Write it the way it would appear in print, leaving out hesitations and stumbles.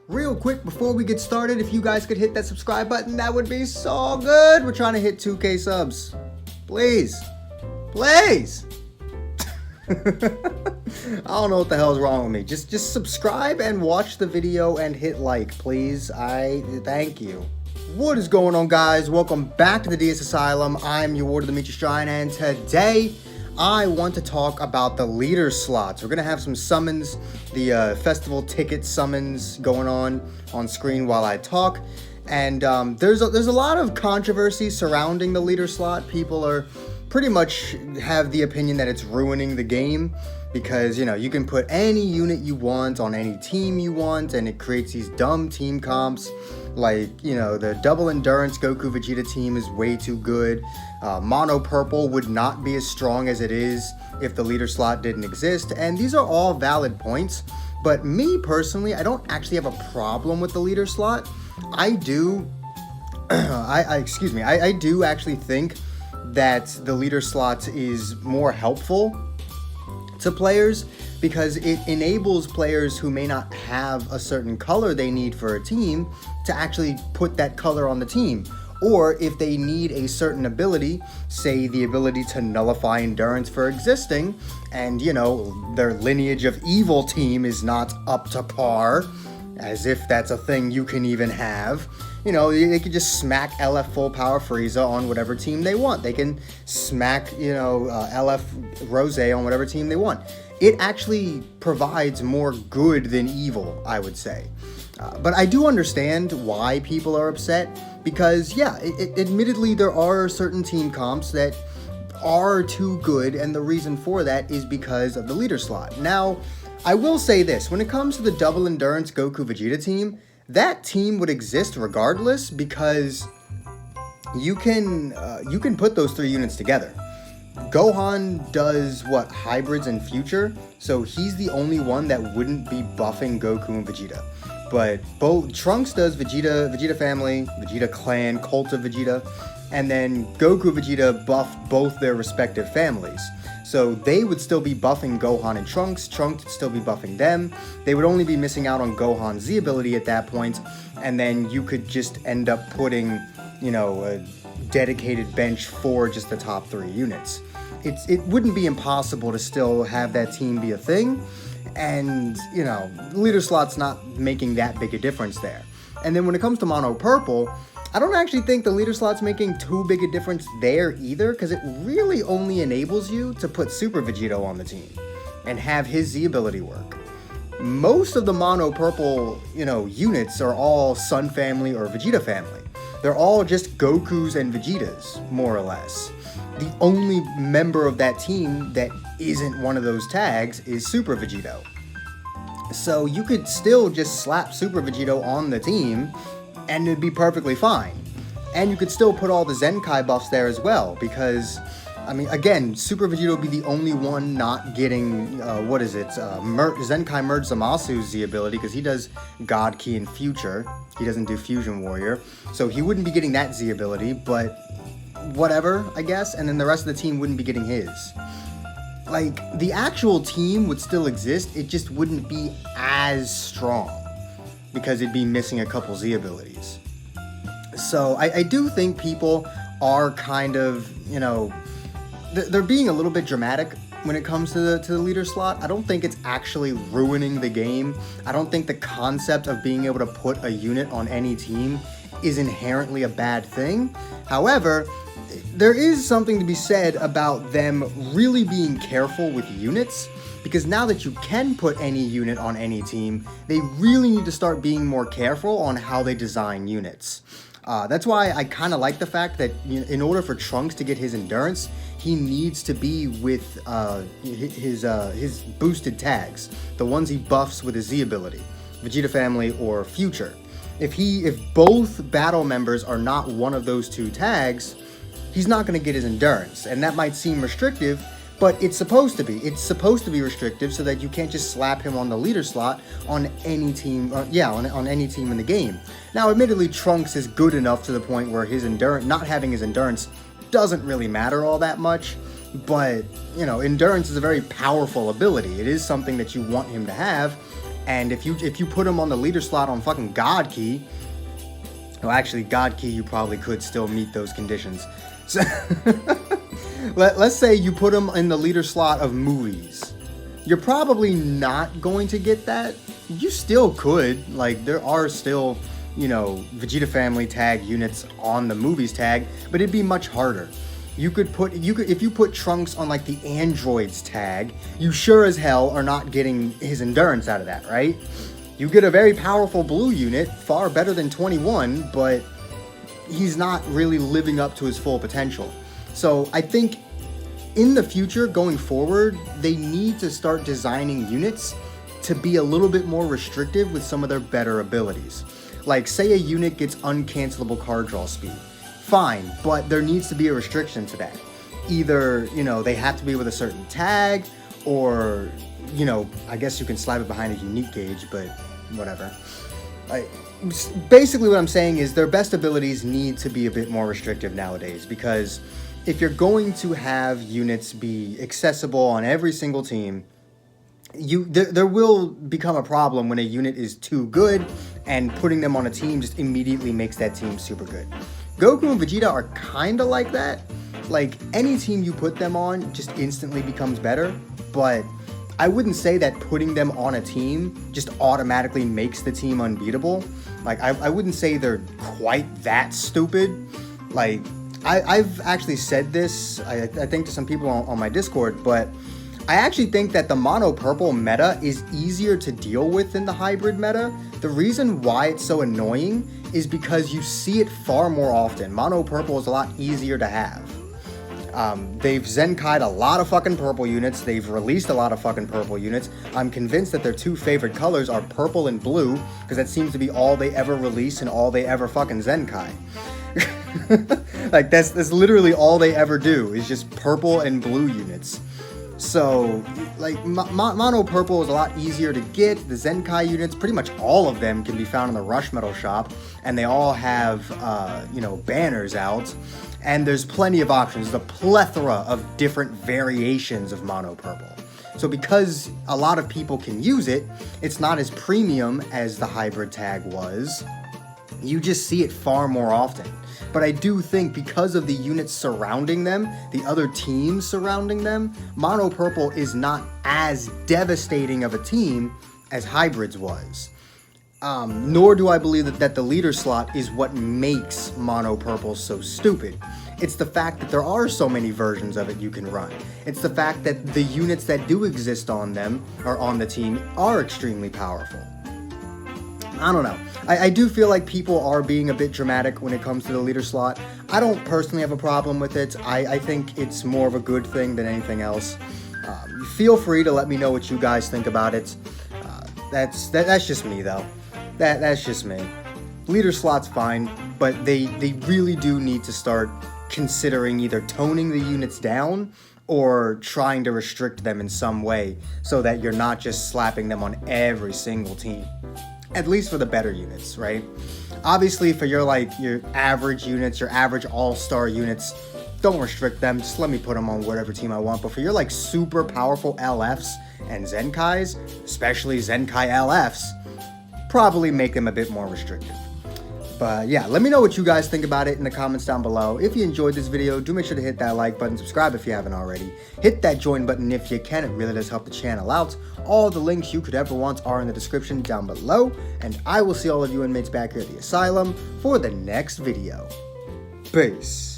Real quick before we get started, if you guys could hit that subscribe button, that would be so good. We're trying to hit 2K subs. Please. Please. I don't know what the hell is wrong with me. Just subscribe and watch the video and hit like, please. I thank you. What is going on, guys? Welcome back to the DS Asylum. I'm your Warder Demetrius Shrine, and today I want to talk about the leader slots. We're gonna have some summons, the festival ticket summons going on screen while I talk, and there's a lot of controversy surrounding the leader slot. People are pretty much have the opinion that it's ruining the game because, you know, you can put any unit you want on any team you want, and it creates these dumb team comps. Like, you know, the double endurance Goku Vegeta team is way too good. Mono purple would not be as strong as it is if the leader slot didn't exist. And these are all valid points. But me personally, I don't actually have a problem with the leader slot. I do, I do actually think that the leader slot is more helpful to players because it enables players who may not have a certain color they need for a team to actually put that color on the team. Or if they need a certain ability, say the ability to nullify endurance for existing, and, you know, their lineage of evil team is not up to par, as if that's a thing you can even have. You know, they could just smack LF full power Frieza on whatever team they want. They can smack, you know, LF Rose on whatever team they want. It actually provides more good than evil, I would say. But I do understand why people are upset because, yeah, admittedly, there are certain team comps that are too good, and the reason for that is because of the leader slot. Now, I will say this, when it comes to the double endurance Goku Vegeta team, that team would exist regardless because you can put those three units together. Gohan does what, hybrids and future, so he's the only one that wouldn't be buffing Goku and Vegeta. But both Trunks does Vegeta family, Vegeta clan, Cult of Vegeta, and then Goku Vegeta buff both their respective families. So they would still be buffing Gohan and Trunks would still be buffing them. They would only be missing out on Gohan's Z ability at that point, and then you could just end up putting, you know, a dedicated bench for just the top three units. It wouldn't be impossible to still have that team be a thing, and, you know, leader slot's not making that big a difference there. And then when it comes to Mono Purple, I don't actually think the leader slot's making too big a difference there either, because it really only enables you to put Super Vegito on the team and have his Z ability work. Most of the Mono Purple, you know, units are all Sun family or Vegeta family. They're all just Gokus and Vegetas, more or less. The only member of that team that isn't one of those tags is Super Vegito. So you could still just slap Super Vegito on the team and it'd be perfectly fine. And you could still put all the Zenkai buffs there as well, because, I mean, again, Super Vegito would be the only one not getting, Zenkai Merge Zamasu's Z ability, because he does God Ki and Future. He doesn't do Fusion Warrior. So he wouldn't be getting that Z ability, but whatever, I guess. And then the rest of the team wouldn't be getting his. Like, the actual team would still exist, it just wouldn't be as strong, because it'd be missing a couple Z abilities. So I do think people are kind of, you know, they're being a little bit dramatic when it comes to the leader slot. I don't think it's actually ruining the game. I don't think the concept of being able to put a unit on any team is inherently a bad thing. However, there is something to be said about them really being careful with units, because now that you can put any unit on any team, they really need to start being more careful on how they design units. That's why I kind of like the fact that, you know, in order for Trunks to get his endurance, he needs to be with his boosted tags, the ones he buffs with his Z ability, Vegeta family or Future. If both battle members are not one of those two tags, he's not going to get his endurance, and that might seem restrictive, but it's supposed to be. It's supposed to be restrictive so that you can't just slap him on the leader slot on any team, on any team in the game. Now, admittedly, Trunks is good enough to the point where his endurance, not having his endurance, doesn't really matter all that much, but, you know, endurance is a very powerful ability. It is something that you want him to have, And if you put him on the leader slot on fucking God Key, well, actually, God Key, you probably could still meet those conditions. So let's say you put him in the leader slot of movies. You're probably not going to get that. You still could. Like, there are still, you know, Vegeta Family tag units on the movies tag, but it'd be much harder. If you put Trunks on like the androids tag, you sure as hell are not getting his endurance out of that, right? You get a very powerful blue unit, far better than 21, but he's not really living up to his full potential. So I think in the future, going forward, they need to start designing units to be a little bit more restrictive with some of their better abilities. Like, say a unit gets uncancelable card draw speed. Fine, but there needs to be a restriction to that. Either, you know, they have to be with a certain tag, or, you know, I guess you can slap it behind a unique gauge, but whatever. Basically what I'm saying is their best abilities need to be a bit more restrictive nowadays, because if you're going to have units be accessible on every single team, there will become a problem when a unit is too good, and putting them on a team just immediately makes that team super good. Goku and Vegeta are kind of like that. Like, any team you put them on just instantly becomes better, but I wouldn't say that putting them on a team just automatically makes the team unbeatable. Like, I wouldn't say they're quite that stupid. Like, I've actually said this, I think, to some people on my Discord, but I actually think that the mono purple meta is easier to deal with than the hybrid meta. The reason why it's so annoying is because you see it far more often. Mono purple is a lot easier to have. They've Zenkai'd a lot of fucking purple units. They've released a lot of fucking purple units. I'm convinced that their two favorite colors are purple and blue, because that seems to be all they ever release and all they ever fucking Zenkai. Like, that's literally all they ever do, is just purple and blue units. So, like, mono purple is a lot easier to get. The Zenkai units, pretty much all of them can be found in the Rush Metal shop, and they all have, you know, banners out. And there's plenty of options, the plethora of different variations of mono purple. So because a lot of people can use it, it's not as premium as the hybrid tag was. You just see it far more often. But I do think because of the units surrounding them, the other teams surrounding them, mono purple is not as devastating of a team as hybrids was. Nor do I believe that the leader slot is what makes mono purple so stupid. It's the fact that there are so many versions of it you can run. It's the fact that the units that do exist on them, or on the team, are extremely powerful. I don't know. I do feel like people are being a bit dramatic when it comes to the leader slot. I don't personally have a problem with it. I think it's more of a good thing than anything else. Feel free to let me know what you guys think about it. That's just me, though. That's just me. Leader slot's fine, but they really do need to start considering either toning the units down or trying to restrict them in some way so that you're not just slapping them on every single team. At least for the better units, right? Obviously, for your average units, your average all-star units, don't restrict them. Just let me put them on whatever team I want. But for your super powerful LFs and Zenkais, especially Zenkai LFs, probably make them a bit more restrictive. But yeah, let me know what you guys think about it in the comments down below. If you enjoyed this video, do make sure to hit that like button, subscribe if you haven't already. Hit that join button if you can, it really does help the channel out. All the links you could ever want are in the description down below. And I will see all of you inmates back here at the asylum for the next video. Peace.